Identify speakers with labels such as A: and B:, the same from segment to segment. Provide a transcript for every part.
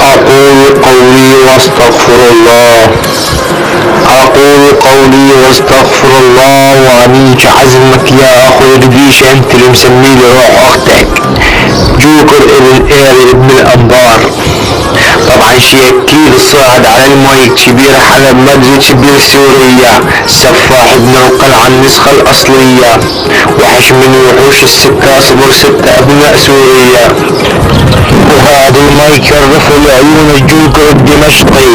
A: أقول قولي واستغفر الله. أقول قولي واستغفر الله وأنيك عزمك يا أخوي ربيش، أنت اللي مسميلي روح أختك. جوكر ابن إيري ابن الأنبار. طبعا شي أكيد الصاعد على المايك شبير حلب مدرسة شبير سورية، سفاح ابن القلعة النسخة الأصلية، وحش من وحوش السكة صبر ستة أبناء سوريا. وهذا المايك يعرف لعيون الجوكر الدمشقي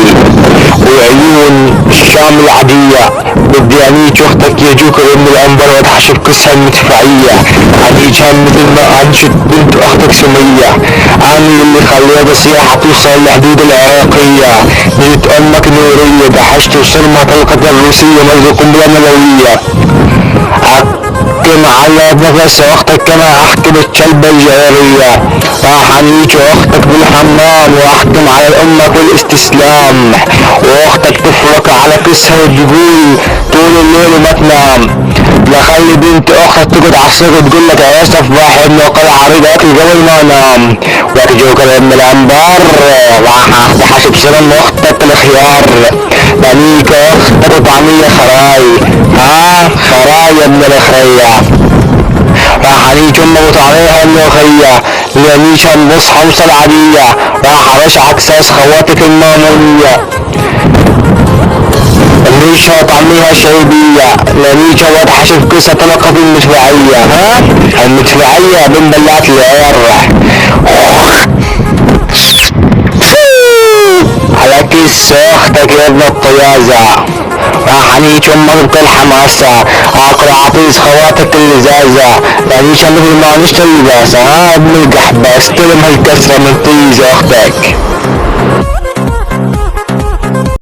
A: وعيون الشام العادية. بدي أنيك أختك يا جوكر ابن الأنبار وأتحشب قصة المدفعية. أنيك مثل ما أنشد بنت أختك سمية، أنا اللي خليها السياحة توصل لحدود العراقية. نجت أمك نورية دحشت وصرمة طلقة الروسية مجد قنبلة نووية. أحكم على نفس أختك كما أحكم الكلبة الجوارية. راح أنيك أختك بالحمام وأحكم على الأمة والاستسلام، وأختك تفرق على كسها وتقول طول الليل وما تنام. لخلي بنت أختك تقعد عالصيغ وتقول لك يا سفاح ابن القلعة رجعتي قبل ما أنام. وياك جوكر ابن الأنبار راح أحتحش بسرم أختك الخيار. بنيك أختك وطعمية خراي، خراي ابن الخرية. راح أنيك أمك وطعميها الملوخية، لأنيك النص حمصة العادية. راح أرشعك ساس خواتك المامونية، ليش طعميها شعبية. لانيك وضحش في قصة طلقة المدفعية. المدفعية من بلات العير على كيس اختك يا ابن الطيازة. راح انيك امك بكل حماسة اقرا عطيس خواتك اللزازة. لانيك مثل ما نشتري لباسة ابن القحبة استلم هالكسرة من طيز اختك.